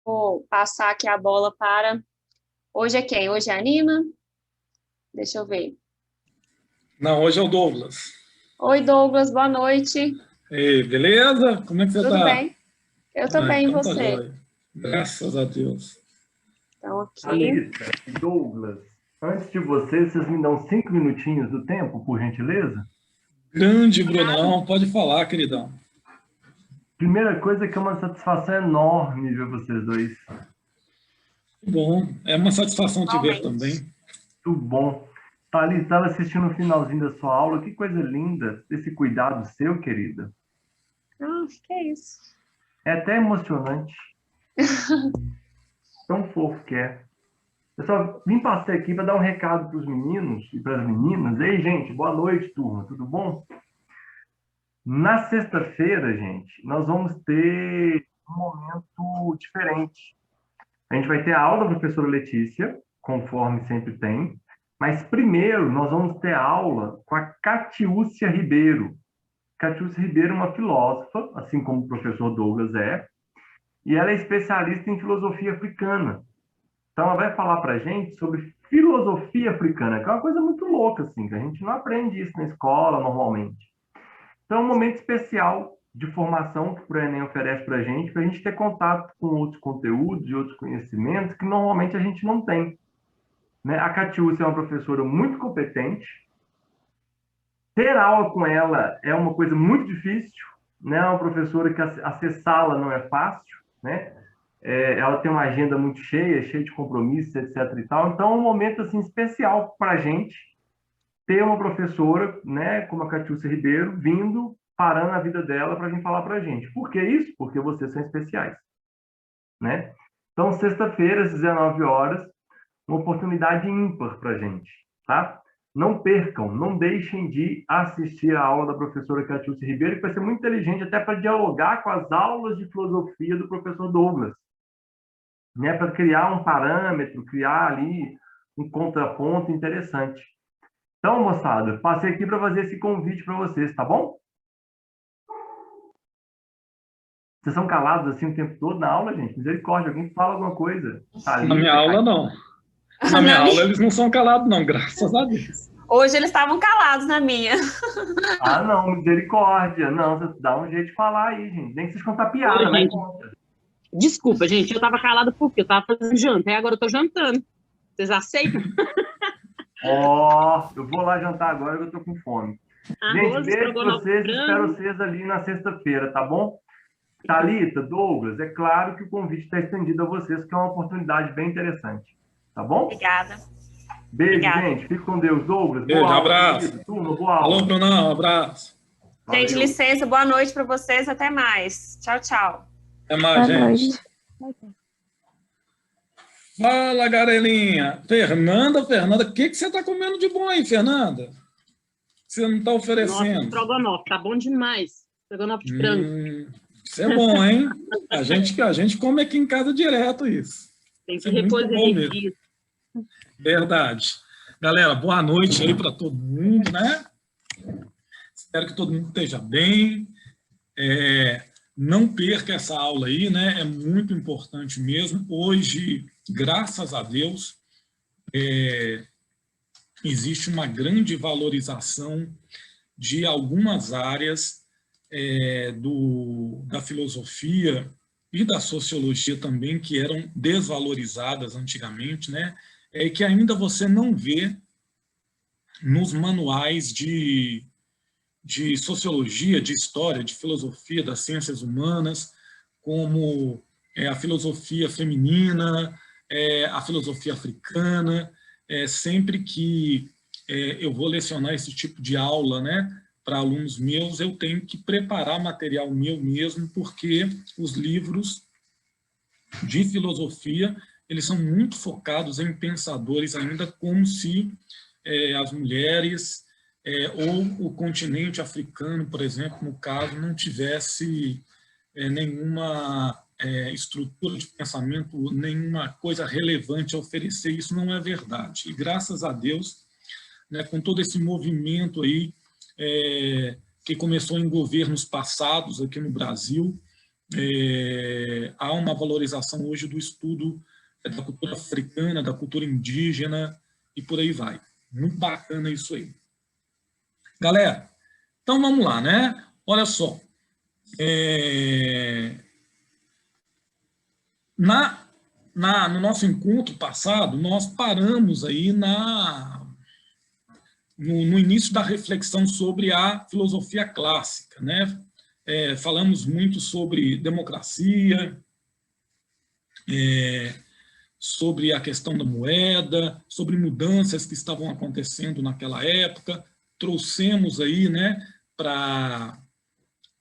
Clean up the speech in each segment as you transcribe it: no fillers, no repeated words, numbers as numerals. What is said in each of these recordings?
Vou passar aqui a bola para... Hoje é quem? Hoje é a Nina? Deixa eu ver. Não, hoje é o Douglas. Oi, Douglas, boa noite. Ei, beleza? Como é que você Tudo tá? bem? Eu tô bem, e Então tá você? jóia. Graças a Deus. Então, aqui. Thalita e Douglas, antes de vocês me dão 5 minutinhos do tempo, por gentileza? Grande Brunão, pode falar, queridão. Primeira coisa que é uma satisfação enorme ver vocês dois. Bom, é uma satisfação te ver Igualmente. Muito também. bom. Thalita, estava assistindo o finalzinho da sua aula. Que coisa linda esse cuidado seu, querida. Ah, que é isso? É até emocionante. Tão fofo que é. Eu só vim passar aqui para dar um recado para os meninos e para as meninas. Ei, gente, boa noite, turma. Tudo bom? Na sexta-feira, gente, nós vamos ter um momento diferente. A gente vai ter a aula da professora Letícia, conforme sempre tem, mas primeiro nós vamos ter aula com a Catiúcia Ribeiro. Catiúcia Ribeiro é uma filósofa, assim como o professor Douglas é, e ela é especialista em filosofia africana. Então ela vai falar para a gente sobre filosofia africana, que é uma coisa muito louca, assim, que a gente não aprende isso na escola normalmente. Então, é um momento especial de formação que o Enem oferece para a gente ter contato com outros conteúdos e outros conhecimentos que normalmente a gente não tem. Né? A Catiúcia é uma professora muito competente. Ter aula com ela é uma coisa muito difícil. Né? É uma professora que acessá-la não é fácil. Né? Ela tem uma agenda muito cheia, cheia de compromissos, etc. E tal. Então, é um momento assim, especial para a gente ter uma professora, né, como a Catiúcia Ribeiro, vindo, parando a vida dela para vir falar para a gente. Por que isso? Porque vocês são especiais. Né? Então, sexta-feira, às 19 horas, uma oportunidade ímpar para a gente. Tá? Não percam, não deixem de assistir a aula da professora Catiúcia Ribeiro, que vai ser muito inteligente até para dialogar com as aulas de filosofia do professor Douglas. Né? Para criar um parâmetro, criar ali um contraponto interessante. Então, moçada, passei aqui para fazer esse convite para vocês, tá bom? Vocês são calados assim o tempo todo na aula, gente? Misericórdia, alguém fala alguma coisa. Na minha aula, não. Na minha aula, eles não são calados, não, graças a Deus. Hoje eles estavam calados na minha. Ah, não, misericórdia. Não, você dá um jeito de falar aí, gente. Nem que vocês contar piada, né? Desculpa, gente, eu tava calada porque eu tava fazendo janta, e agora eu tô jantando. Vocês aceitam? Ó, eu vou lá jantar agora que eu tô com fome. Gente, beijo pra vocês, espero vocês ali na sexta-feira, tá bom? Thalita, Douglas, é claro que o convite está estendido a vocês, que é uma oportunidade bem interessante. Tá bom? Obrigada. Beijo, Obrigada. gente. Fique com Deus. Douglas, Beijo, boa abraço. Aula, turma, boa aula. Alô, Brunão, abraço. Gente, Valeu. licença, boa noite para vocês, até mais. Tchau, tchau. Até mais, Boa gente. noite. Fala, Garelinha. Fernanda, o que você tá comendo de bom aí, Fernanda? Você não tá Nossa, oferecendo? estrogonofe, tá bom demais. Estrogonofe de frango. Isso é bom, hein? A gente come aqui em casa direto isso. Tem Isso que é muito repor bom mesmo. energia. Verdade. Galera, boa noite aí para todo mundo, né? Espero que todo mundo esteja bem. Não perca essa aula aí, né? É muito importante mesmo. Hoje, graças a Deus, existe uma grande valorização de algumas áreas da filosofia e da sociologia também, que eram desvalorizadas antigamente, né? E que ainda você não vê nos manuais de sociologia, de história, de filosofia, das ciências humanas, como a filosofia feminina, a filosofia africana. Sempre que eu vou lecionar esse tipo de aula, né, para alunos meus, eu tenho que preparar material meu mesmo, porque os livros de filosofia, eles são muito focados em pensadores ainda, como se as mulheres ou o continente africano, por exemplo, no caso, não tivesse nenhuma estrutura de pensamento, nenhuma coisa relevante a oferecer. Isso não é verdade. E graças a Deus, né, com todo esse movimento aí, que começou em governos passados aqui no Brasil, há uma valorização hoje do estudo da cultura africana, da cultura indígena, e por aí vai. Muito bacana isso aí. Galera, então vamos lá, né? Olha só. No nosso encontro passado, nós paramos aí no início da reflexão sobre a filosofia clássica, né? Falamos muito sobre democracia, sobre a questão da moeda, sobre mudanças que estavam acontecendo naquela época, trouxemos aí, né, para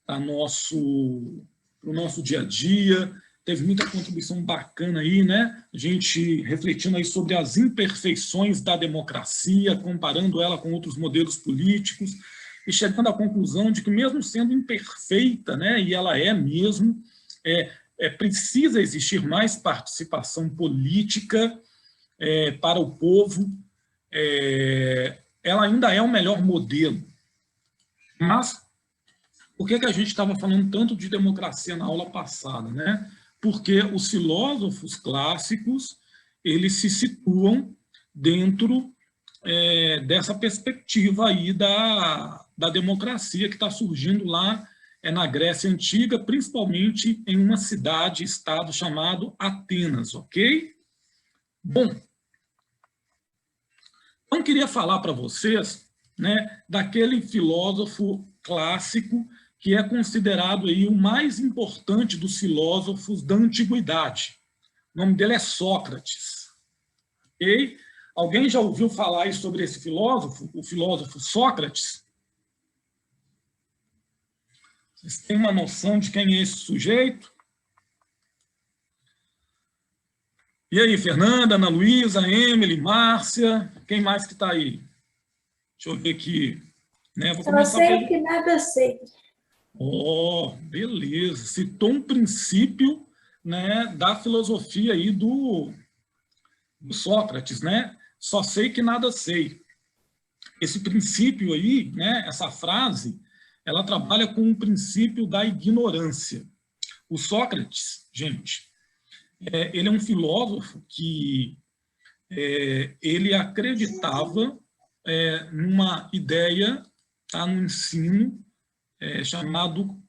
o nosso dia a dia, teve muita contribuição bacana aí, né, a gente refletindo aí sobre as imperfeições da democracia, comparando ela com outros modelos políticos, e chegando à conclusão de que mesmo sendo imperfeita, né, e ela é mesmo, precisa existir mais participação política para o povo, ela ainda é o melhor modelo. Mas por que a gente estava falando tanto de democracia na aula passada, né? Porque os filósofos clássicos, eles se situam dentro dessa perspectiva aí da democracia que está surgindo lá na Grécia Antiga, principalmente em uma cidade-estado chamado Atenas, ok? Bom, então queria falar para vocês, né, daquele filósofo clássico que é considerado aí o mais importante dos filósofos da antiguidade. O nome dele é Sócrates. Ok? Alguém já ouviu falar aí sobre esse filósofo, o filósofo Sócrates? Vocês têm uma noção de quem é esse sujeito? E aí, Fernanda, Ana Luísa, Emily, Márcia, quem mais que está aí? Deixa eu ver aqui. Né? Vou Só sei que nada sei. Beleza. Citou um princípio, né, da filosofia aí do Sócrates, né? Só sei que nada sei. Esse princípio aí, né, essa frase, ela trabalha com o princípio da ignorância. O Sócrates, gente, ele é um filósofo que ele acreditava numa ideia, tá, no ensino, chamado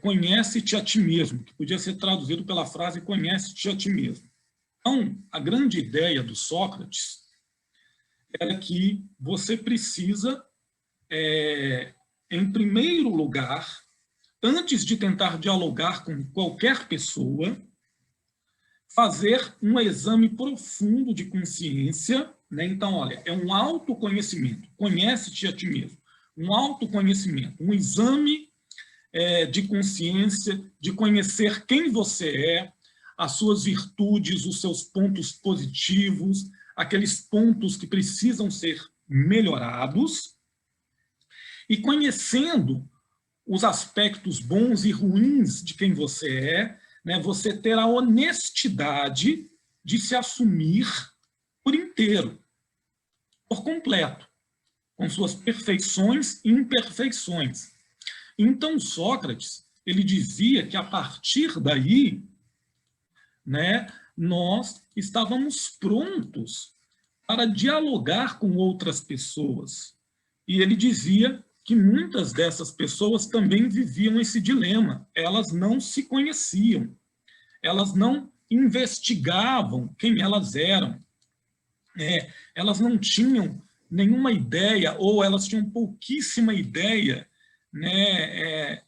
conhece-te a ti mesmo, que podia ser traduzido pela frase conhece-te a ti mesmo. Então, a grande ideia do Sócrates era que você precisa, em primeiro lugar, antes de tentar dialogar com qualquer pessoa, fazer um exame profundo de consciência, né? Então, olha, é um autoconhecimento, conhece-te a ti mesmo, um autoconhecimento, um exame de consciência, de conhecer quem você é, as suas virtudes, os seus pontos positivos, aqueles pontos que precisam ser melhorados, e conhecendo os aspectos bons e ruins de quem você é, né, você ter a honestidade de se assumir por inteiro, por completo, com suas perfeições e imperfeições. Então, Sócrates, ele dizia que a partir daí, né, nós estávamos prontos para dialogar com outras pessoas. E ele dizia que muitas dessas pessoas também viviam esse dilema. Elas não se conheciam, elas não investigavam quem elas eram, elas não tinham nenhuma ideia, ou elas tinham pouquíssima ideia, né,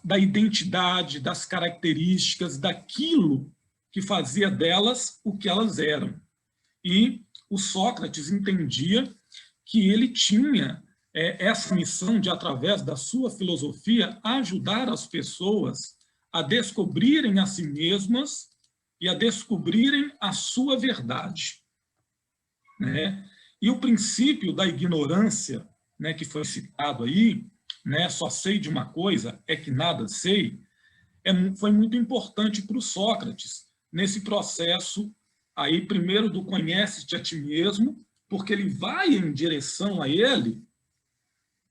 da identidade, das características, daquilo que fazia delas o que elas eram. E o Sócrates entendia que ele tinha essa missão de, através da sua filosofia, ajudar as pessoas a descobrirem a si mesmas e a descobrirem a sua verdade, né? E o princípio da ignorância, né, que foi citado aí, né, só sei de uma coisa, é que nada sei, foi muito importante para o Sócrates nesse processo aí, primeiro do conhece-te a ti mesmo, porque ele vai em direção a ele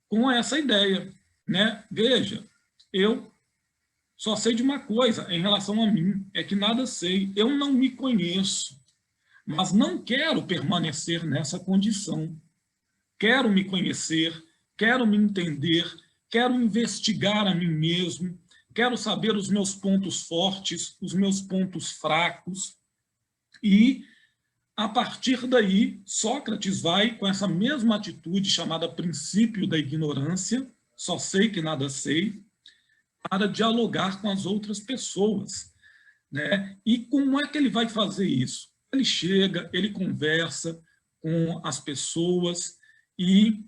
com essa ideia, né? Veja, eu Só sei de uma coisa em relação a mim, é que nada sei. Eu não me conheço, mas não quero permanecer nessa condição. Quero me conhecer, quero me entender, quero investigar a mim mesmo, quero saber os meus pontos fortes, os meus pontos fracos. E, a partir daí, Sócrates vai com essa mesma atitude chamada princípio da ignorância, só sei que nada sei, para dialogar com as outras pessoas, né? E como é que ele vai fazer isso? Ele chega, ele conversa com as pessoas e,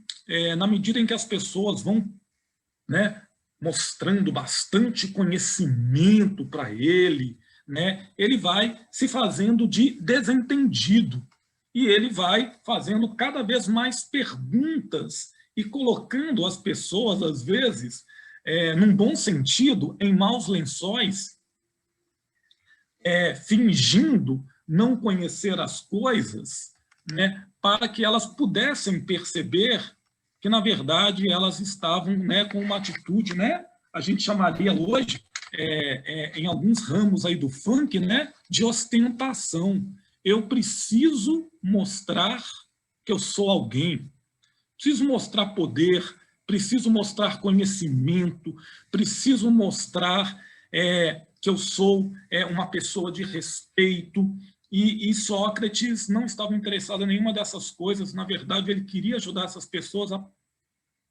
na medida em que as pessoas vão, né, mostrando bastante conhecimento para ele, né, ele vai se fazendo de desentendido e ele vai fazendo cada vez mais perguntas e colocando as pessoas, às vezes, num bom sentido, em maus lençóis, fingindo não conhecer as coisas, né, para que elas pudessem perceber que, na verdade, elas estavam, né, com uma atitude, né, a gente chamaria hoje, em alguns ramos aí do funk, né, de ostentação. Eu preciso mostrar que eu sou alguém, preciso mostrar poder, preciso mostrar conhecimento, preciso mostrar que eu sou uma pessoa de respeito. E Sócrates não estava interessado em nenhuma dessas coisas. Na verdade, ele queria ajudar essas pessoas a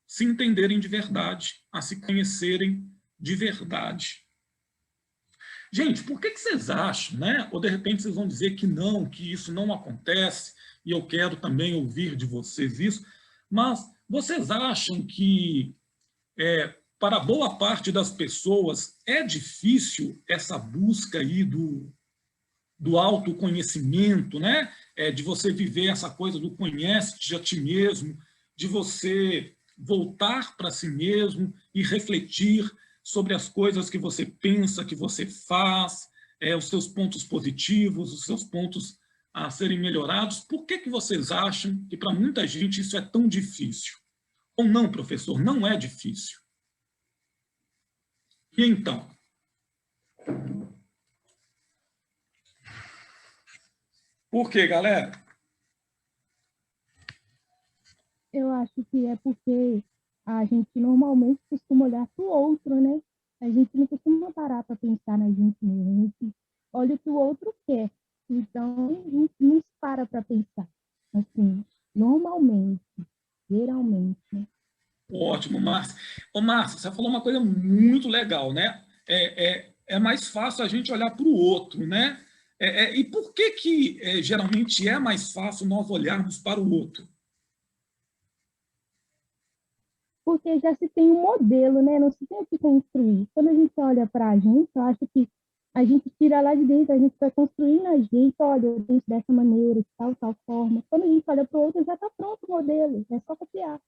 se entenderem de verdade, a se conhecerem de verdade. Gente, por que vocês acham, né? Ou de repente vocês vão dizer que não, que isso não acontece, e eu quero também ouvir de vocês isso, mas vocês acham que, para boa parte das pessoas, é difícil essa busca aí do autoconhecimento, né? De você viver essa coisa do conhece-te a ti mesmo, de você voltar para si mesmo e refletir sobre as coisas que você pensa, que você faz, os seus pontos positivos, os seus pontos a serem melhorados. Por que vocês acham que para muita gente isso é tão difícil? Ou não, professor, não é difícil? E então? Por quê, galera? Eu acho que é porque a gente normalmente costuma olhar para o outro, né? A gente não costuma parar para pensar na gente mesmo. A gente olha o que o outro quer. Então, a gente não para pensar. Assim, normalmente, geralmente, né? Ótimo, Márcia. Ô, Márcia, você falou uma coisa muito legal, né? É mais fácil a gente olhar para o outro, né? E por que geralmente é mais fácil nós olharmos para o outro? Porque já se tem um modelo, né? Não se tem o que construir. Quando a gente olha para a gente, eu acho que a gente tira lá de dentro, a gente vai construindo a gente, olha, eu penso dessa maneira, de tal forma. Quando a gente olha para o outro, já está pronto o modelo, é só copiar.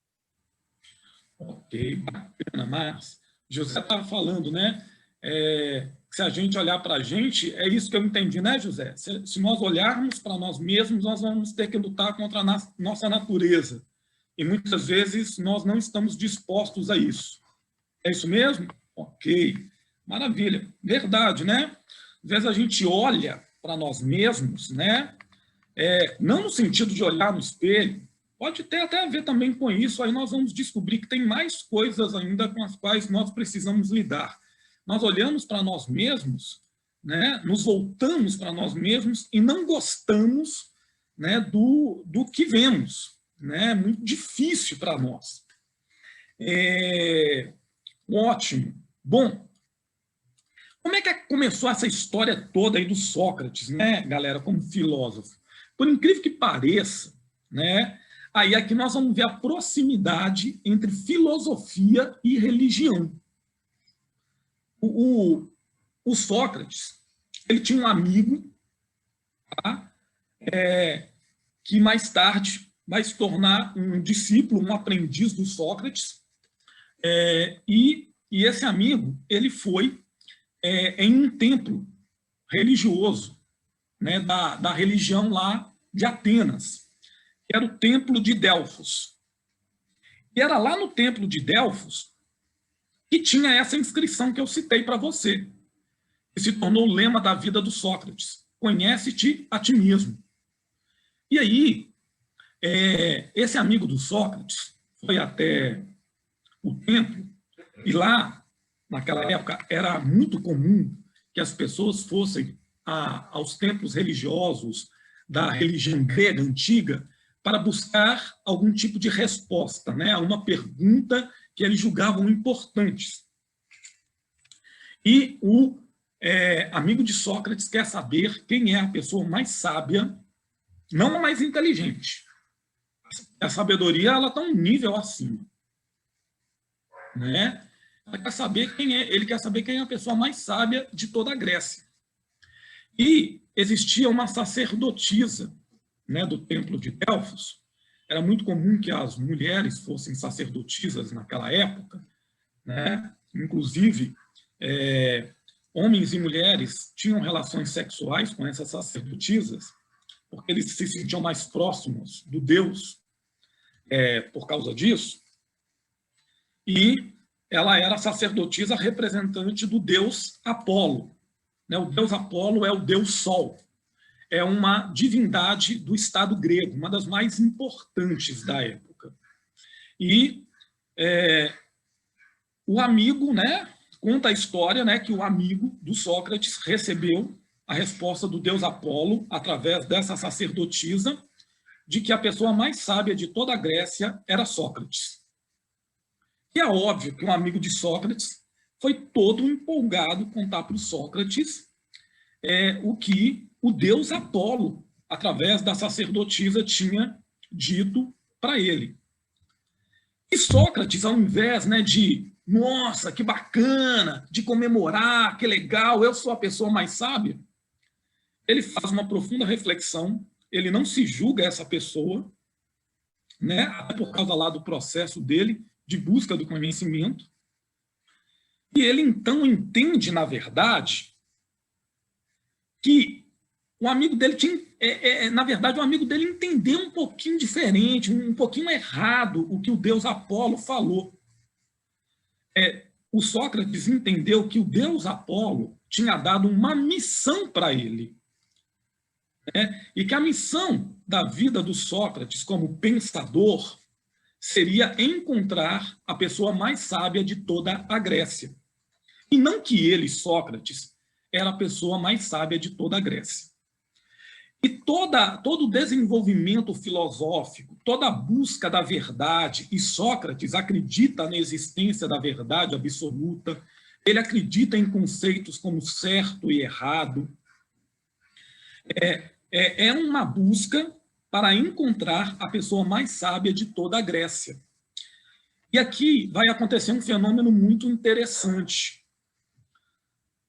Ok, bacana, Márcia. José estava falando, né? Se a gente olhar para a gente, é isso que eu entendi, né, José? Se nós olharmos para nós mesmos, nós vamos ter que lutar contra a nossa natureza. E muitas vezes nós não estamos dispostos a isso. É isso mesmo? Ok, maravilha. Verdade, né? Às vezes a gente olha para nós mesmos, né? Não no sentido de olhar no espelho, pode ter até a ver também com isso, aí nós vamos descobrir que tem mais coisas ainda com as quais nós precisamos lidar. Nós olhamos para nós mesmos, né? Nos voltamos para nós mesmos e não gostamos, né, do que vemos. Né? Muito difícil para nós. Ótimo. Bom, como é que começou essa história toda aí do Sócrates, né, galera, como filósofo? Por incrível que pareça, né, aí aqui nós vamos ver a proximidade entre filosofia e religião. O Sócrates, ele tinha um amigo, tá? Que mais tarde vai se tornar um discípulo, um aprendiz do Sócrates, e esse amigo, ele foi em um templo religioso, né, da religião lá de Atenas, que era o templo de Delfos. E era lá no templo de Delfos que tinha essa inscrição que eu citei para você, que se tornou o lema da vida do Sócrates: conhece-te a ti mesmo. E aí, esse amigo do Sócrates foi até o templo, e lá, naquela época, era muito comum que as pessoas fossem aos templos religiosos da religião grega antiga para buscar algum tipo de resposta, né, a uma pergunta que eles julgavam importantes. E o amigo de Sócrates quer saber quem é a pessoa mais sábia, não a mais inteligente. A sabedoria está um nível acima, né? Ele quer saber quem é a pessoa mais sábia de toda a Grécia. E existia uma sacerdotisa, né, do templo de Delfos. Era muito comum que as mulheres fossem sacerdotisas naquela época, né? Inclusive, homens e mulheres tinham relações sexuais com essas sacerdotisas, porque eles se sentiam mais próximos do Deus por causa disso. E ela era sacerdotisa representante do deus Apolo. O deus Apolo é o deus Sol. É uma divindade do Estado grego, uma das mais importantes da época. E o amigo, né, conta a história, né, que o amigo do Sócrates recebeu a resposta do deus Apolo, através dessa sacerdotisa, de que a pessoa mais sábia de toda a Grécia era Sócrates. E é óbvio que um amigo de Sócrates foi todo empolgado contar para o Sócrates o que o deus Apolo, através da sacerdotisa, tinha dito para ele. E Sócrates, ao invés, né, de, nossa, que bacana, de comemorar, que legal, eu sou a pessoa mais sábia, ele faz uma profunda reflexão, ele não se julga essa pessoa, né, até por causa lá do processo dele, de busca do conhecimento, e ele então entende, na verdade, que o amigo dele tinha, na verdade, o amigo dele entendeu um pouquinho diferente, um pouquinho errado o que o deus Apolo falou. O Sócrates entendeu que o deus Apolo tinha dado uma missão para ele, e que a missão da vida do Sócrates como pensador seria encontrar a pessoa mais sábia de toda a Grécia. E não que ele, Sócrates, era a pessoa mais sábia de toda a Grécia. E todo o desenvolvimento filosófico, toda a busca da verdade, e Sócrates acredita na existência da verdade absoluta, ele acredita em conceitos como certo e errado, é uma busca para encontrar a pessoa mais sábia de toda a Grécia. E aqui vai acontecer um fenômeno muito interessante.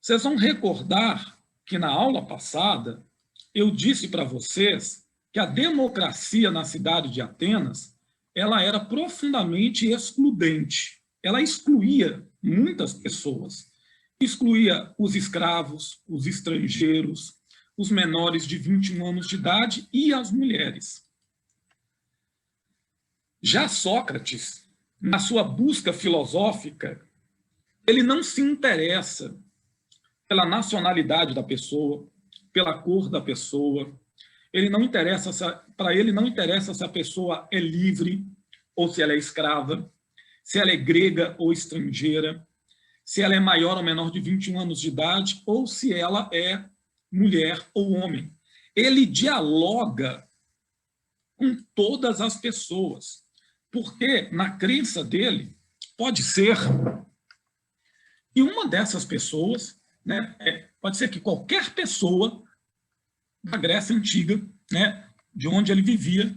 Vocês vão recordar que na aula passada eu disse para vocês que a democracia na cidade de Atenas ela era profundamente excludente. Ela excluía muitas pessoas. Excluía os escravos, os estrangeiros, os menores de 21 anos de idade e as mulheres. Já Sócrates, na sua busca filosófica, ele não se interessa pela nacionalidade da pessoa, pela cor da pessoa. Para ele não interessa se a pessoa é livre ou se ela é escrava, se ela é grega ou estrangeira, se ela é maior ou menor de 21 anos de idade ou se ela é mulher ou homem. Ele dialoga com todas as pessoas, porque na crença dele pode ser que uma dessas pessoas, né, pode ser que qualquer pessoa da Grécia Antiga, né, de onde ele vivia,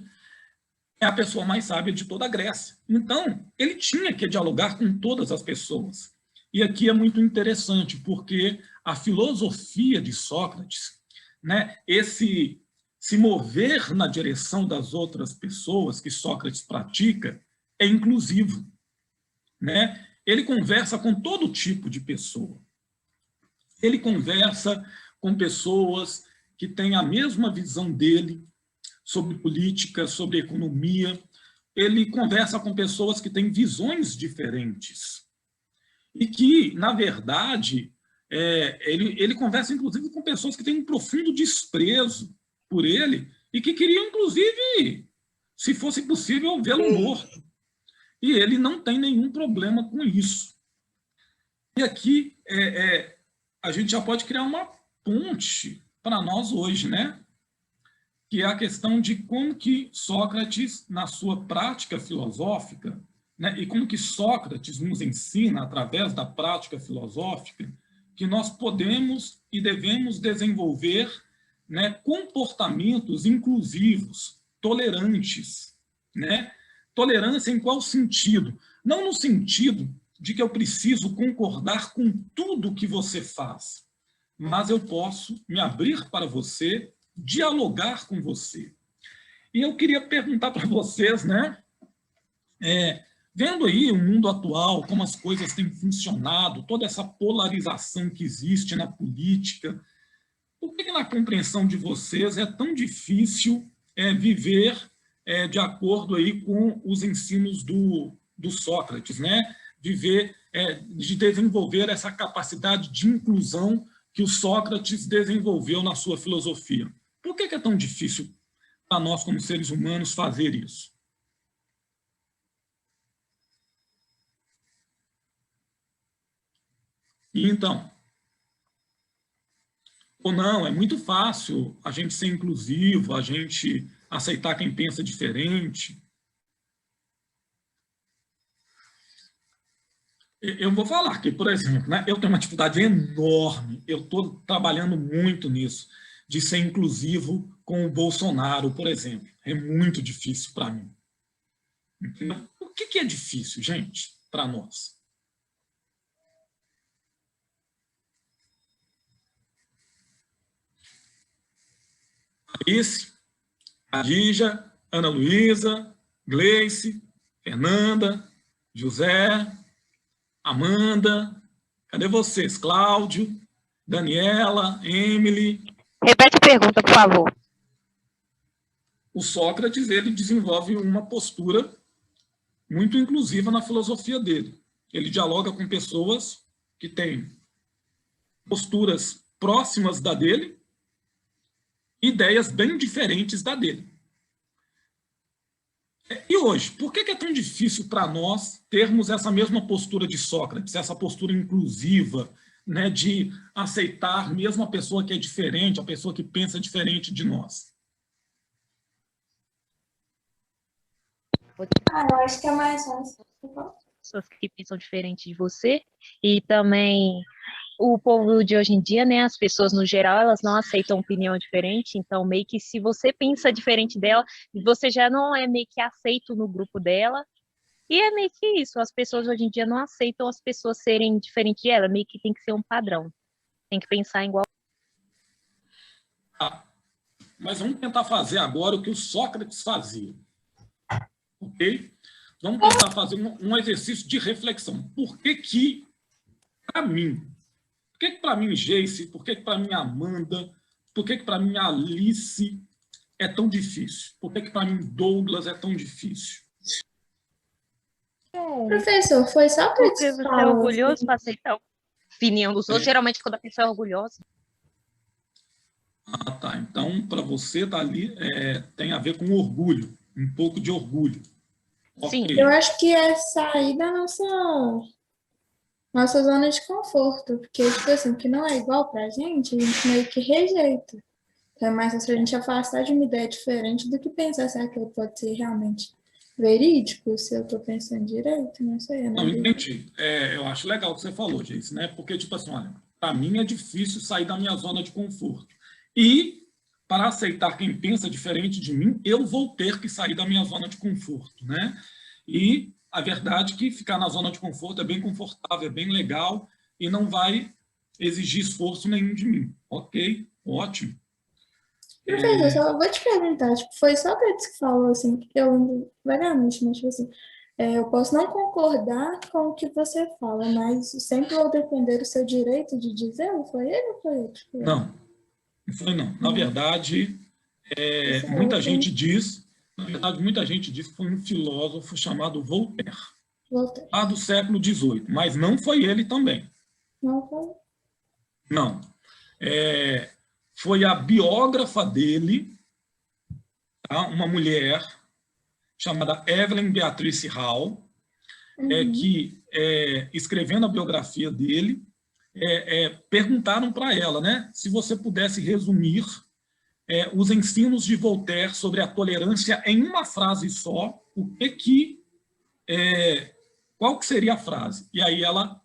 é a pessoa mais sábia de toda a Grécia. Então, ele tinha que dialogar com todas as pessoas. E aqui é muito interessante, porque a filosofia de Sócrates, né, esse se mover na direção das outras pessoas que Sócrates pratica, é inclusivo, né? Ele conversa com todo tipo de pessoa. Ele conversa com pessoas que têm a mesma visão dele sobre política, sobre economia. Ele conversa com pessoas que têm visões diferentes. e que, na verdade, ele conversa, inclusive, com pessoas que têm um profundo desprezo por ele e que queriam, inclusive, se fosse possível, vê-lo morto. E ele não tem nenhum problema com isso. E aqui a gente já pode criar uma ponte para nós hoje, né? Que é a questão de como que Sócrates, na sua prática filosófica, né, e como que Sócrates nos ensina, através da prática filosófica, que nós podemos e devemos desenvolver, né, comportamentos inclusivos, tolerantes. Né? Tolerância em qual sentido? Não no sentido de que eu preciso concordar com tudo que você faz, mas eu posso me abrir para você, dialogar com você. E eu queria perguntar para vocês, né, vendo aí o mundo atual, como as coisas têm funcionado, toda essa polarização que existe na política, por que na compreensão de vocês é tão difícil viver de acordo aí com os ensinos do Sócrates, né? Viver, de desenvolver essa capacidade de inclusão que o Sócrates desenvolveu na sua filosofia? Por que é tão difícil para nós, como seres humanos, fazer isso? E então, ou não, é muito fácil a gente ser inclusivo, a gente aceitar quem pensa diferente. Eu vou falar que, por exemplo, né, eu tenho uma dificuldade enorme, eu estou trabalhando muito nisso, de ser inclusivo com o Bolsonaro, por exemplo. É muito difícil para mim. Entendeu? O que é difícil, gente, para nós? Alice, Adija, Ana Luísa, Gleice, Fernanda, José, Amanda, cadê vocês? Cláudio, Daniela, Emily. Repete a pergunta, por favor. O Sócrates, ele desenvolve uma postura muito inclusiva na filosofia dele. Ele dialoga com pessoas que têm posturas próximas da dele, ideias bem diferentes da dele. E hoje, por que é tão difícil para nós termos essa mesma postura de Sócrates, essa postura inclusiva, né, de aceitar mesmo a pessoa que é diferente, a pessoa que pensa diferente de nós? Eu acho que é mais fácil. Pessoas que pensam diferente de você, e também o povo de hoje em dia, né, as pessoas no geral, elas não aceitam opinião diferente, então meio que se você pensa diferente dela, você já não é meio que aceito no grupo dela, e é meio que isso, as pessoas hoje em dia não aceitam as pessoas serem diferentes de ela, meio que tem que ser um padrão, tem que pensar igual. Mas vamos tentar fazer agora o que o Sócrates fazia, ok? Vamos tentar fazer um exercício de reflexão. Por que para mim, para mim, Geice, por que para mim, Amanda, por que para mim, Alice é tão difícil? Por que para mim, Douglas é tão difícil? Professor, foi só para Porque você é orgulhoso para aceitar a opinião dos outros, geralmente quando a pessoa é orgulhosa. Ah, tá. Então, para você, tá ali, tem a ver com orgulho, um pouco de orgulho. Sim. Okay. Eu acho que é sair da nossa zona de conforto, porque, tipo assim, que não é igual pra gente, a gente meio que rejeita. Então é mais fácil a gente afastar de uma ideia diferente do que pensar se aquilo pode ser realmente verídico, se eu tô pensando direito, não sei. Não, entendi. Eu acho legal o que você falou, Geice, né? Porque, tipo assim, olha, para mim é difícil sair da minha zona de conforto. E, para aceitar quem pensa diferente de mim, eu vou ter que sair da minha zona de conforto, né? E a verdade é que ficar na zona de conforto é bem confortável, é bem legal e não vai exigir esforço nenhum de mim. Ok, ótimo. Professor, só vou te perguntar, tipo, foi Sócrates que falou assim, que eu lembro vagamente, mas tipo assim, eu posso não concordar com o que você fala, mas sempre vou defender o seu direito de dizer, foi ele ou foi outro? Não foi não. Na verdade, muita gente diz que foi um filósofo chamado Voltaire. Voltaire. Lá do século XVIII, mas não foi ele também. Não foi? Não. Foi a biógrafa dele, tá? Uma mulher chamada Evelyn Beatrice Hall, que, escrevendo a biografia dele, perguntaram para ela, né, se você pudesse resumir os ensinos de Voltaire sobre a tolerância em uma frase só, qual que seria a frase? E aí ela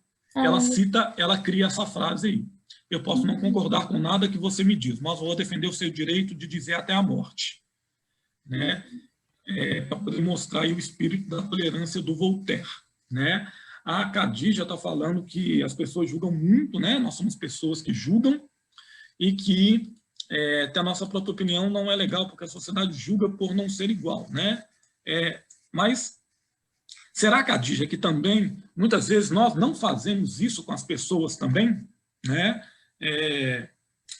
cita, ela cria essa frase aí. Eu posso não concordar com nada que você me diz, mas vou defender o seu direito de dizer até a morte, né? Para poder mostrar aí o espírito da tolerância do Voltaire, né? A Khadija está falando que as pessoas julgam muito, né? Nós somos pessoas que julgam e que ter a nossa própria opinião não é legal, porque a sociedade julga por não ser igual, né? Mas será, Khadija, que também, muitas vezes, nós não fazemos isso com as pessoas também, né?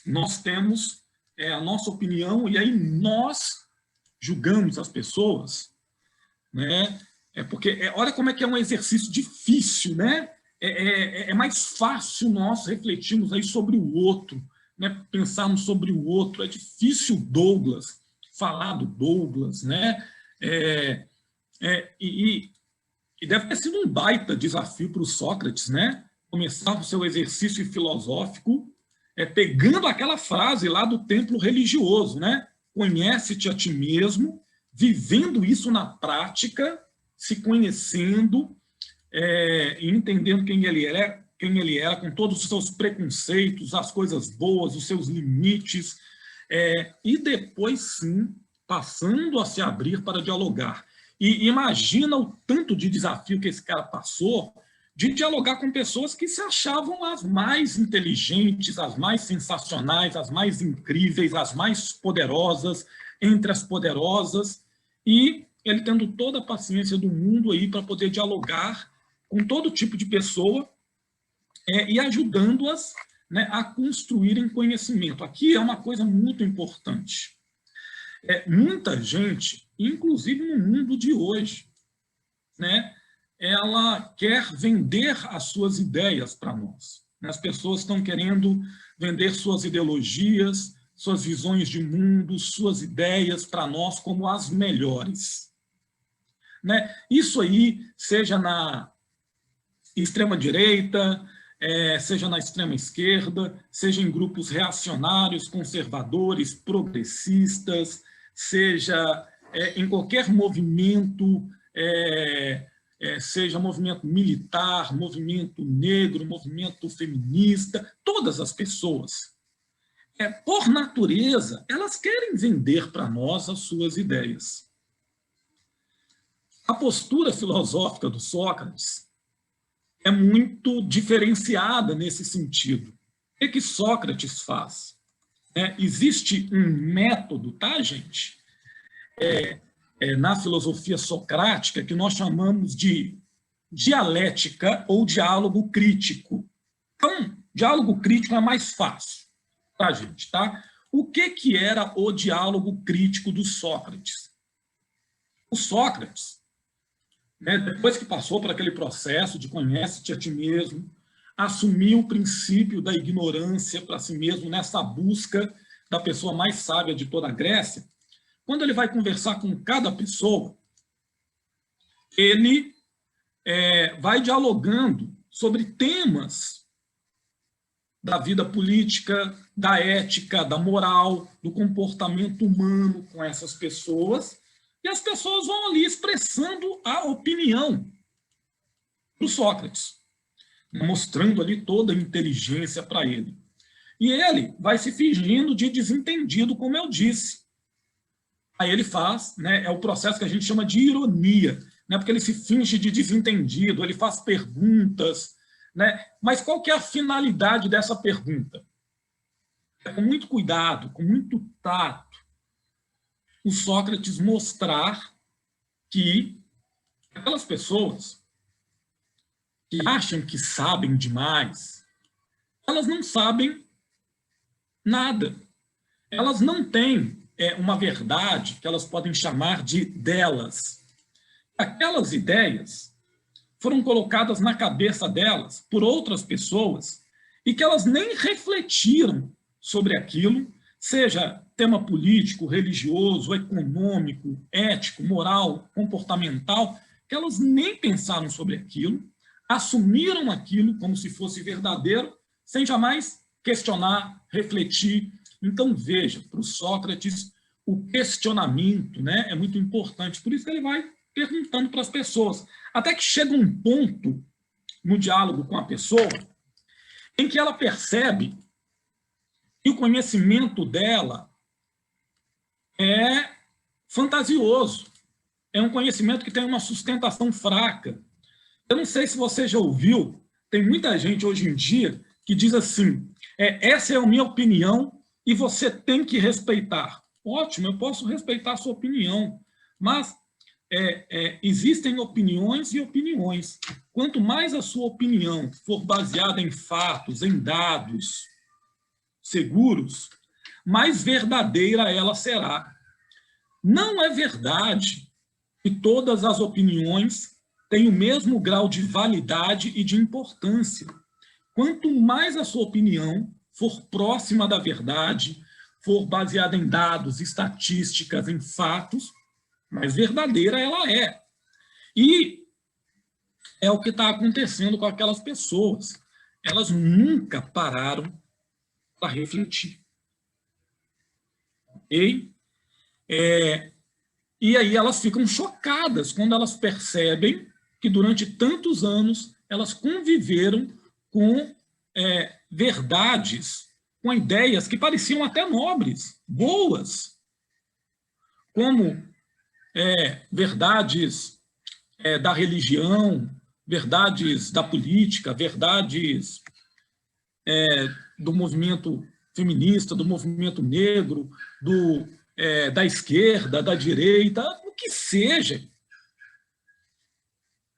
Nós temos a nossa opinião e aí nós julgamos as pessoas, né? Porque olha como é que é um exercício difícil, né? É mais fácil nós refletirmos aí sobre o outro, né? Pensarmos sobre o outro. É difícil Douglas, falar do Douglas, né? E deve ter sido um baita desafio para o Sócrates, né? Começar o seu exercício filosófico pegando aquela frase lá do templo religioso, né? Conhece-te a ti mesmo, vivendo isso na prática, se conhecendo e entendendo quem ele era, com todos os seus preconceitos, as coisas boas, os seus limites, e depois, sim, passando a se abrir para dialogar. E imagina o tanto de desafio que esse cara passou de dialogar com pessoas que se achavam as mais inteligentes, as mais sensacionais, as mais incríveis, as mais poderosas, entre as poderosas, e ele tendo toda a paciência do mundo aí para poder dialogar com todo tipo de pessoa e ajudando-as, né, a construírem conhecimento. Aqui é uma coisa muito importante. Muita gente, inclusive no mundo de hoje, né, ela quer vender as suas ideias para nós. As pessoas estão querendo vender suas ideologias, suas visões de mundo, suas ideias para nós como as melhores, né? Isso aí, seja na extrema-direita, seja na extrema-esquerda, seja em grupos reacionários, conservadores, progressistas, seja em qualquer movimento, seja movimento militar, movimento negro, movimento feminista, todas as pessoas, por natureza, elas querem vender para nós as suas ideias. A postura filosófica do Sócrates é muito diferenciada nesse sentido. O que Sócrates faz? Existe um método, tá, gente? Na filosofia socrática, que nós chamamos de dialética ou diálogo crítico. Então, diálogo crítico é mais fácil, tá, gente? Tá? O que era o diálogo crítico do Sócrates? O Sócrates, né, depois que passou por aquele processo de conhece-te a ti mesmo, assumiu o princípio da ignorância para si mesmo nessa busca da pessoa mais sábia de toda a Grécia. Quando ele vai conversar com cada pessoa, ele vai dialogando sobre temas da vida política, da ética, da moral, do comportamento humano com essas pessoas, e as pessoas vão ali expressando a opinião do Sócrates, mostrando ali toda a inteligência para ele. E ele vai se fingindo de desentendido, como eu disse. Aí ele faz, né, é o processo que a gente chama de ironia, né, porque ele se finge de desentendido, ele faz perguntas, né, mas qual que é a finalidade dessa pergunta? Com muito cuidado, com muito tato, o Sócrates mostrar que aquelas pessoas que acham que sabem demais, elas não sabem nada. Elas não têm uma verdade que elas podem chamar de delas. Aquelas ideias foram colocadas na cabeça delas por outras pessoas e que elas nem refletiram sobre aquilo, seja tema político, religioso, econômico, ético, moral, comportamental, que elas nem pensaram sobre aquilo, assumiram aquilo como se fosse verdadeiro, sem jamais questionar, refletir. Então, veja, para o Sócrates, o questionamento, né, é muito importante. Por isso que ele vai perguntando para as pessoas. Até que chega um ponto no diálogo com a pessoa em que ela percebe que o conhecimento dela é fantasioso. É um conhecimento que tem uma sustentação fraca. Eu não sei se você já ouviu, tem muita gente hoje em dia que diz assim, essa é a minha opinião e você tem que respeitar. Ótimo, eu posso respeitar a sua opinião, mas existem opiniões e opiniões. Quanto mais a sua opinião for baseada em fatos, em dados seguros, mais verdadeira ela será. Não é verdade que todas as opiniões têm o mesmo grau de validade e de importância. Quanto mais a sua opinião for próxima da verdade, for baseada em dados, estatísticas, em fatos, mais verdadeira ela é. E é o que está acontecendo com aquelas pessoas. Elas nunca pararam para refletir. Ok? E aí elas ficam chocadas quando elas percebem que durante tantos anos elas conviveram com verdades, com ideias que pareciam até nobres, boas, como verdades da religião, verdades da política, verdades do movimento feminista, do movimento negro, da esquerda, da direita, o que seja.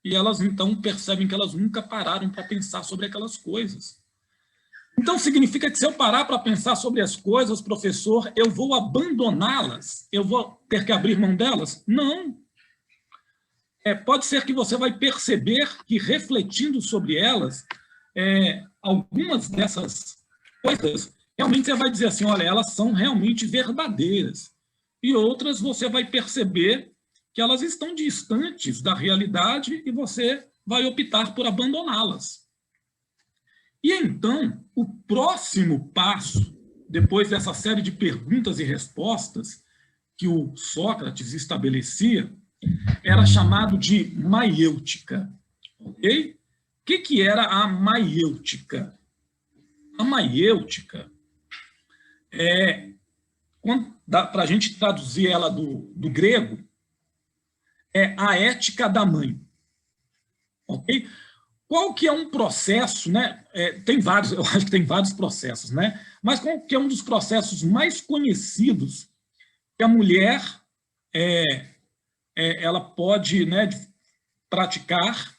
E elas, então, percebem que elas nunca pararam para pensar sobre aquelas coisas. Então, significa que se eu parar para pensar sobre as coisas, professor, eu vou abandoná-las? Eu vou ter que abrir mão delas? Não. Pode ser que você vai perceber que, refletindo sobre elas, algumas dessas coisas, realmente você vai dizer assim, olha, elas são realmente verdadeiras. E outras você vai perceber que elas estão distantes da realidade e você vai optar por abandoná-las. E então, o próximo passo, depois dessa série de perguntas e respostas que o Sócrates estabelecia, era chamado de maiêutica. Ok? O que era a maiêutica? A maiêutica para a gente traduzir ela do grego, é a ética da mãe. Ok? Qual que é um processo, né? Tem vários, eu acho que tem vários processos, né? Mas qual que é um dos processos mais conhecidos que a mulher ela pode, né, praticar,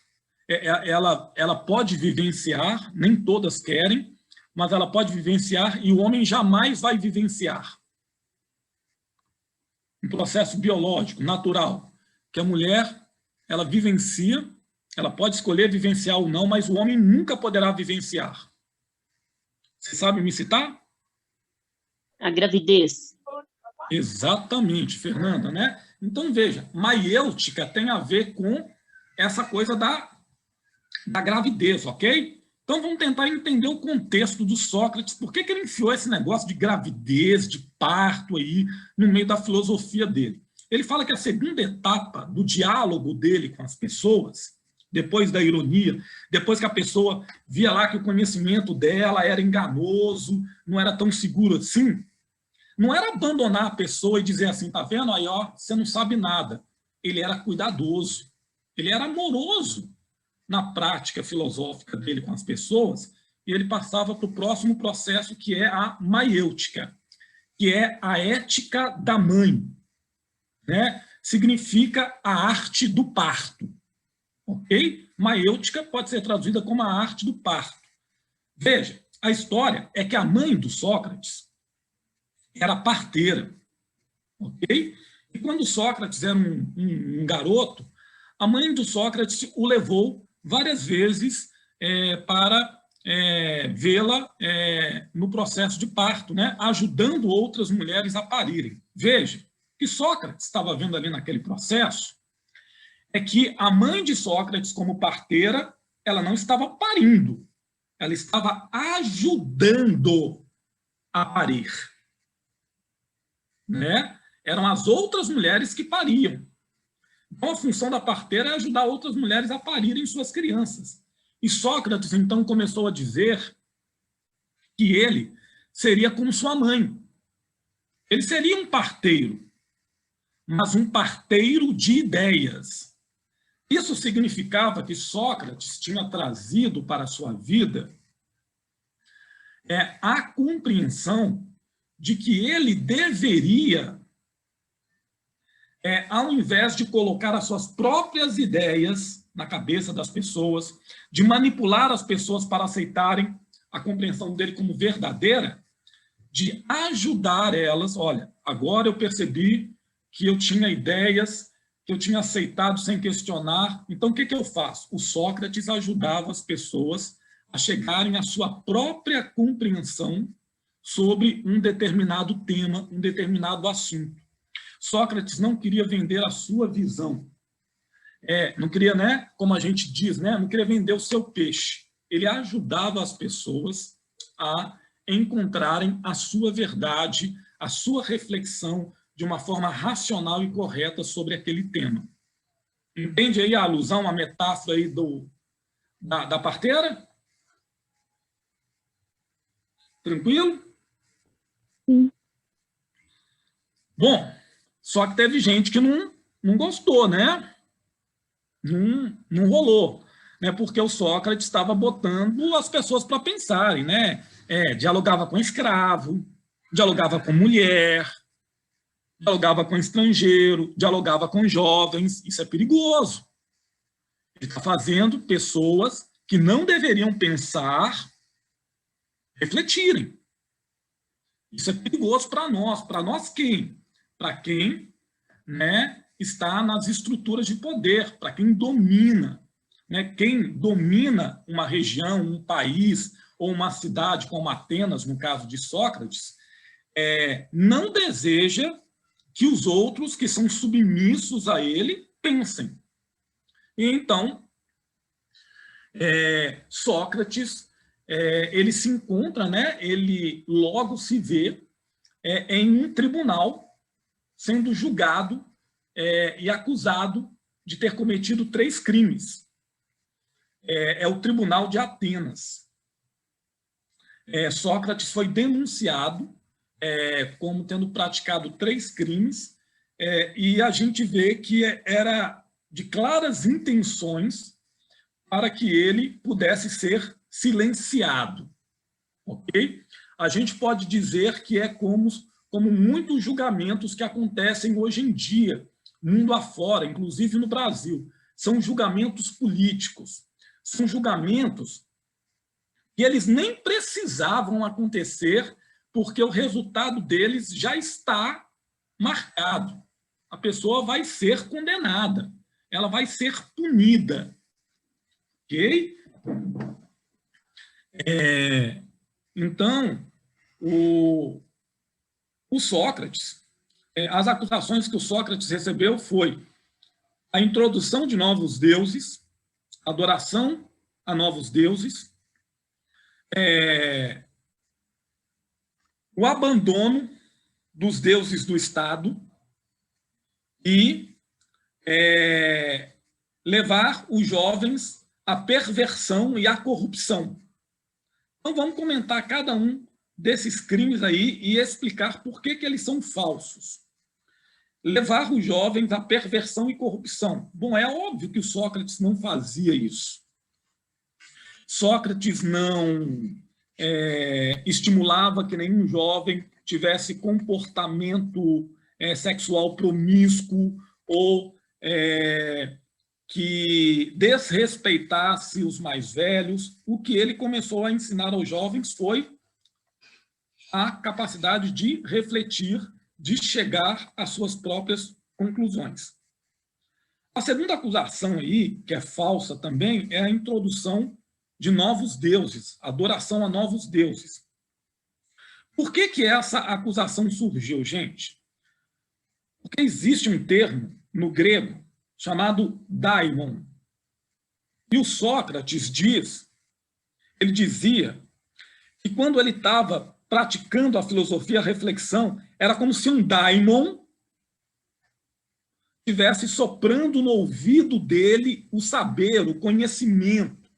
ela pode vivenciar, nem todas querem, mas ela pode vivenciar e o homem jamais vai vivenciar. Um processo biológico, natural, que a mulher, ela vivencia, ela pode escolher vivenciar ou não, mas o homem nunca poderá vivenciar. Você sabe me citar? A gravidez. Exatamente, Fernanda, né? Então, veja, maiêutica tem a ver com essa coisa da gravidez, ok? Então, vamos tentar entender o contexto do Sócrates. Por que ele enfiou esse negócio de gravidez, de parto aí, no meio da filosofia dele? Ele fala que a segunda etapa do diálogo dele com as pessoas, depois da ironia, depois que a pessoa via lá que o conhecimento dela era enganoso, não era tão seguro assim, não era abandonar a pessoa e dizer assim, tá vendo aí, ó, você não sabe nada. Ele era cuidadoso, ele era amoroso na prática filosófica dele com as pessoas, e ele passava para o próximo processo, que é a maiêutica, que é a ética da mãe, né? Significa a arte do parto, ok? Maiêutica pode ser traduzida como a arte do parto. Veja, a história é que a mãe do Sócrates era parteira, ok? E quando Sócrates era um garoto, a mãe do Sócrates o levou várias vezes para vê-la no processo de parto, né? Ajudando outras mulheres a parirem. Veja, o que Sócrates estava vendo ali naquele processo é que a mãe de Sócrates, como parteira, ela não estava parindo, ela estava ajudando a parir, né? Eram as outras mulheres que pariam. Então, a função da parteira é ajudar outras mulheres a parirem suas crianças. E Sócrates, então, começou a dizer que ele seria como sua mãe. Ele seria um parteiro, mas um parteiro de ideias. Isso significava que Sócrates tinha trazido para a sua vida a compreensão de que ele deveria, ao invés de colocar as suas próprias ideias na cabeça das pessoas, de manipular as pessoas para aceitarem a compreensão dele como verdadeira, de ajudar elas. Olha, agora eu percebi que eu tinha ideias que eu tinha aceitado sem questionar, então o que eu faço? O Sócrates ajudava as pessoas a chegarem à sua própria compreensão sobre um determinado tema, um determinado assunto. Sócrates não queria vender a sua visão. Não queria, né, como a gente diz, né, não queria vender o seu peixe. Ele ajudava as pessoas a encontrarem a sua verdade, a sua reflexão de uma forma racional e correta sobre aquele tema. Entende aí a alusão, a metáfora aí da parteira? Tranquilo? Sim. Bom, só que teve gente que não gostou, né? Não rolou, né? Porque o Sócrates estava botando as pessoas para pensarem, né? Dialogava com escravo, dialogava com mulher, dialogava com estrangeiro, dialogava com jovens. Isso é perigoso. Ele está fazendo pessoas que não deveriam pensar refletirem. Isso é perigoso para nós. Para nós quem? Para quem, né, está nas estruturas de poder, para quem domina. Né? Quem domina uma região, um país ou uma cidade como Atenas, no caso de Sócrates, não deseja que os outros que são submissos a ele pensem. E então, Sócrates, ele se encontra, né, ele logo se vê em um tribunal sendo julgado e acusado de ter cometido 3 crimes. É o Tribunal de Atenas. Sócrates foi denunciado como tendo praticado 3 crimes, e a gente vê que era de claras intenções para que ele pudesse ser silenciado. Ok? A gente pode dizer que é como muitos julgamentos que acontecem hoje em dia, mundo afora, inclusive no Brasil. São julgamentos políticos, são julgamentos que eles nem precisavam acontecer, porque o resultado deles já está marcado. A pessoa vai ser condenada, ela vai ser punida. Ok? Então, o Sócrates, as acusações que o Sócrates recebeu foi a introdução de novos deuses, adoração a novos deuses, o abandono dos deuses do Estado e levar os jovens à perversão e à corrupção. Então, vamos comentar cada um desses crimes aí e explicar por que eles são falsos. Levar os jovens à perversão e corrupção. Bom, é óbvio que o Sócrates não fazia isso. Sócrates não estimulava que nenhum jovem tivesse comportamento sexual promíscuo ou que desrespeitasse os mais velhos. O que ele começou a ensinar aos jovens foi a capacidade de refletir, de chegar às suas próprias conclusões. A segunda acusação aí, que é falsa também, é a introdução de novos deuses, adoração a novos deuses. Por que essa acusação surgiu, gente? Porque existe um termo no grego chamado daimon. E o Sócrates ele dizia que quando ele estava praticando a filosofia, a reflexão, era como se um daimon estivesse soprando no ouvido dele o saber, o conhecimento,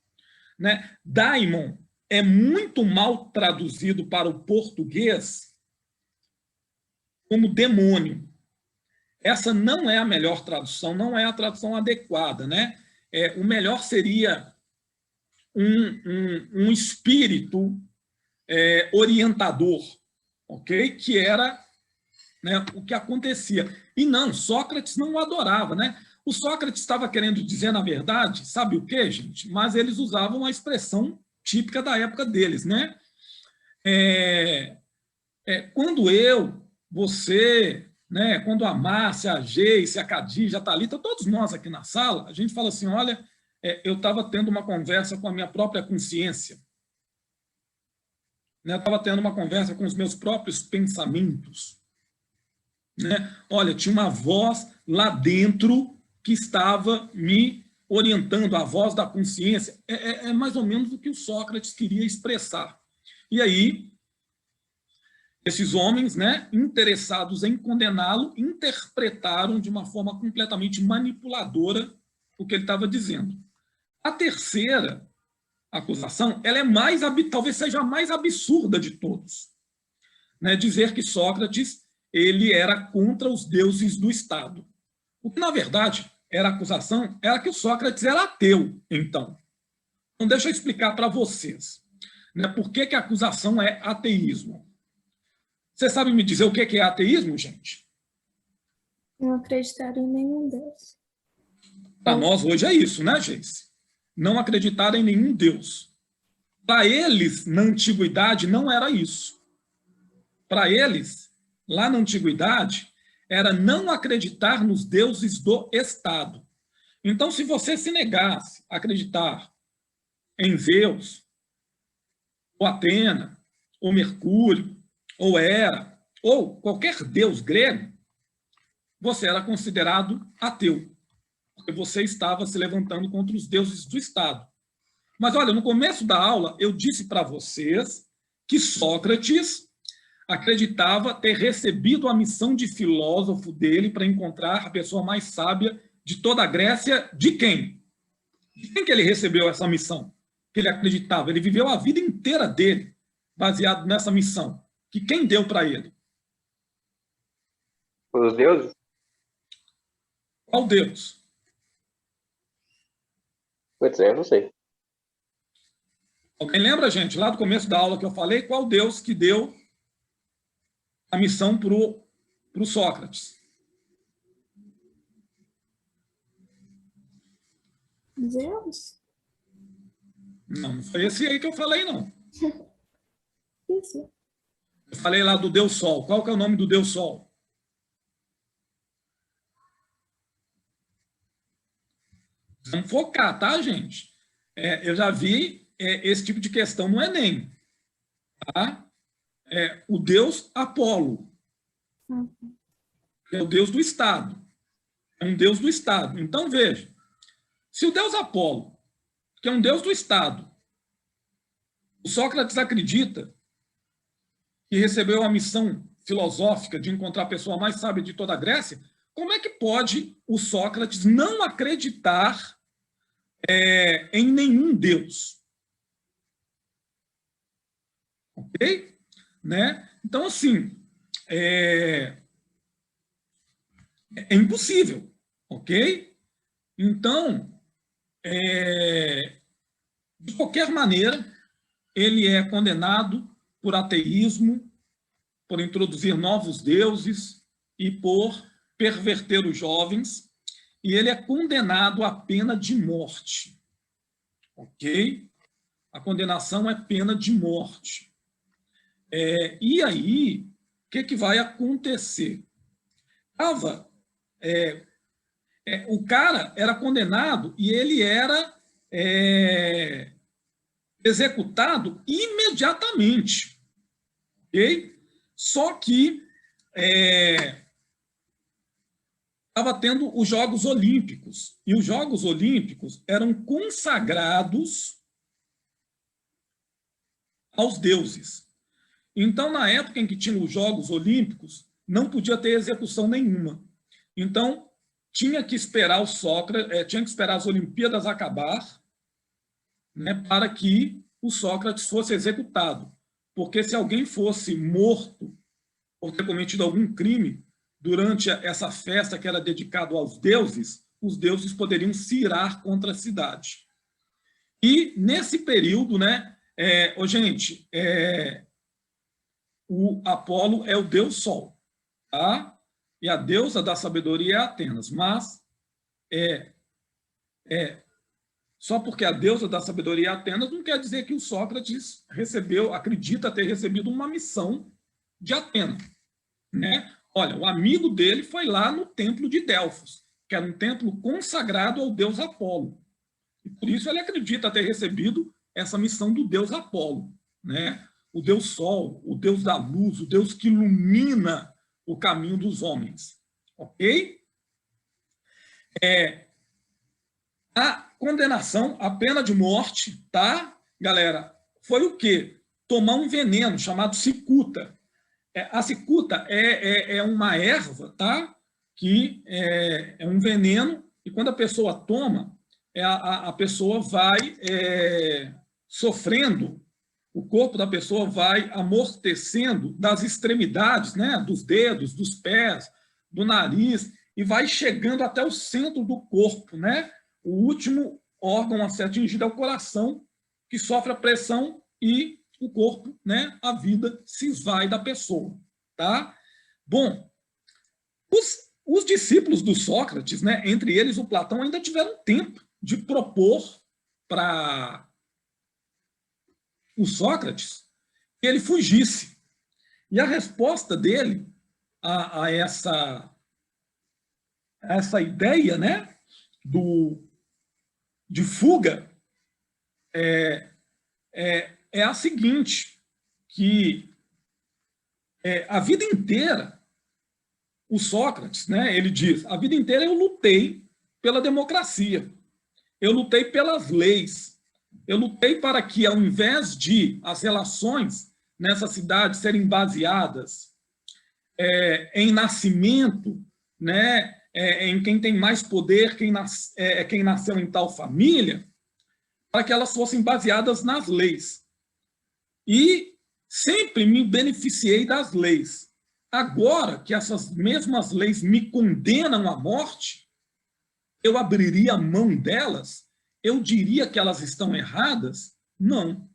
né? Daimon é muito mal traduzido para o português como demônio. Essa não é a melhor tradução, não é a tradução adequada, né? O melhor seria um espírito orientador, ok? Que era, né, o que acontecia. E não, Sócrates não o adorava, né? O Sócrates estava querendo dizer, na verdade, sabe o quê, gente? Mas eles usavam uma expressão típica da época deles, né? Quando você, né, quando a Márcia, a Geice, a Cadija, a Thalita, todos nós aqui na sala, a gente fala assim, olha, eu estava tendo uma conversa com a minha própria consciência. Eu estava tendo uma conversa com os meus próprios pensamentos. Né? Olha, tinha uma voz lá dentro que estava me orientando, a voz da consciência. É mais ou menos o que o Sócrates queria expressar. E aí, esses homens, né, interessados em condená-lo, interpretaram de uma forma completamente manipuladora o que ele estava dizendo. A terceira acusação, ela é talvez seja a mais absurda de todos, né, dizer que Sócrates ele era contra os deuses do Estado. O que, na verdade, era a acusação, era que o Sócrates era ateu, então. Então, deixa eu explicar para vocês, né, por que a acusação é ateísmo. Você sabe me dizer o que é ateísmo, gente? Não acreditar em nenhum Deus. Para nós, hoje, é isso, né, gente? Não acreditar em nenhum Deus. Para eles, na antiguidade, não era isso. Para eles, lá na antiguidade, era não acreditar nos deuses do Estado. Então, se você se negasse a acreditar em Zeus, ou Atena, ou Mercúrio, ou Hera, ou qualquer deus grego, você era considerado ateu, porque você estava se levantando contra os deuses do Estado. Mas, olha, no começo da aula, eu disse para vocês que Sócrates acreditava ter recebido a missão de filósofo dele para encontrar a pessoa mais sábia de toda a Grécia. De quem? De quem que ele recebeu essa missão? Que ele acreditava. Ele viveu a vida inteira dele baseado nessa missão. Que quem deu para ele? Os deuses? Qual Deus? Putz, eu não sei. Alguém lembra, gente, lá do começo da aula que eu falei, qual Deus que deu a missão para o Sócrates? Zeus? Não foi esse aí que eu falei, não. Isso. Eu falei lá do Deus Sol. Qual que é o nome do Deus Sol? Vamos focar, tá, gente? Eu já vi esse tipo de questão no Enem. Tá? O Deus Apolo. É o Deus do Estado. É um Deus do Estado. Então, veja. Se o Deus Apolo, que é um Deus do Estado, o Sócrates acredita que recebeu a missão filosófica de encontrar a pessoa mais sábia de toda a Grécia, como é que pode o Sócrates não acreditar em nenhum Deus? Ok? Né? Então, assim, é impossível. Ok? Então, de qualquer maneira, ele é condenado por ateísmo, por introduzir novos deuses e por perverter os jovens, e ele é condenado à pena de morte. Ok? A condenação é pena de morte. E aí, o que vai acontecer? O cara era condenado e ele era executado imediatamente. Okay? Só que estava tendo os Jogos Olímpicos, e os Jogos Olímpicos eram consagrados aos deuses. Então, na época em que tinha os Jogos Olímpicos, não podia ter execução nenhuma. Então, tinha que esperar o Sócrates, tinha que esperar as Olimpíadas acabar, né, para que o Sócrates fosse executado. Porque se alguém fosse morto por ter cometido algum crime durante essa festa que era dedicada aos deuses, os deuses poderiam se irar contra a cidade. E nesse período, né, gente, o Apolo é o deus Sol, tá? E a deusa da sabedoria é Atenas, mas só porque a deusa da sabedoria é Atenas não quer dizer que o Sócrates acredita ter recebido uma missão de Atenas, né? Olha, o amigo dele foi lá no templo de Delfos, que era um templo consagrado ao deus Apolo. E por isso ele acredita ter recebido essa missão do deus Apolo, né? O deus Sol, o deus da luz, o deus que ilumina o caminho dos homens. Ok? A condenação, a pena de morte, tá, galera? Foi o quê? Tomar um veneno chamado cicuta. A cicuta é uma erva, tá? Que é um veneno, e quando a pessoa toma, a pessoa vai sofrendo, o corpo da pessoa vai amortecendo das extremidades, né? Dos dedos, dos pés, do nariz, e vai chegando até o centro do corpo, né? O último órgão a ser atingido é o coração, que sofre a pressão e o corpo, né? A vida se esvai da pessoa, tá? Bom, os discípulos do Sócrates, né? Entre eles o Platão, ainda tiveram tempo de propor para o Sócrates que ele fugisse. E a resposta dele a essa ideia, né, de fuga é a seguinte, que a vida inteira, o Sócrates, né, ele diz, a vida inteira eu lutei pela democracia, eu lutei pelas leis, eu lutei para que, ao invés de as relações nessa cidade serem baseadas em nascimento, né, em quem tem mais poder, quem nasceu em tal família, para que elas fossem baseadas nas leis. E sempre me beneficiei das leis. Agora que essas mesmas leis me condenam à morte, eu abriria a mão delas? Eu diria que elas estão erradas? Não.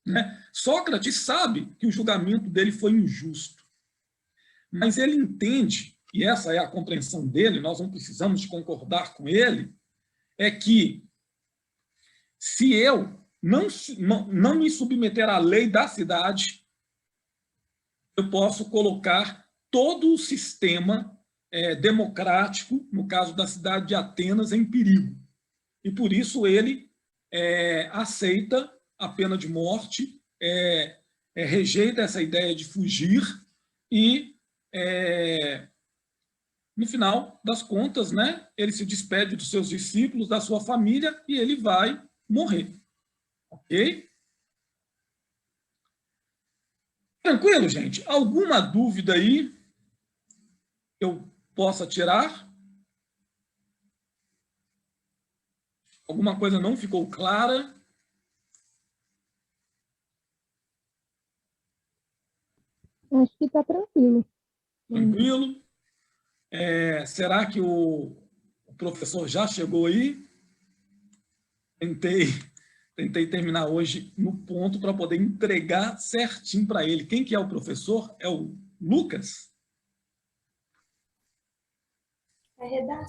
Né? Sócrates sabe que o julgamento dele foi injusto, mas ele entende, e essa é a compreensão dele, nós não precisamos de concordar com ele, é que se eu não me submeter à lei da cidade, eu posso colocar todo o sistema democrático, no caso da cidade de Atenas, em perigo. E por isso ele aceita a pena de morte, rejeita essa ideia de fugir e, no final das contas, né, ele se despede dos seus discípulos, da sua família, e ele vai morrer. Ok? Tranquilo, gente? Alguma dúvida aí que eu possa tirar? Alguma coisa não ficou clara? Acho que está tranquilo. Tranquilo? Será que o professor já chegou aí? Tentei terminar hoje no ponto para poder entregar certinho para ele. Quem que é o professor? É o Lucas? A redação.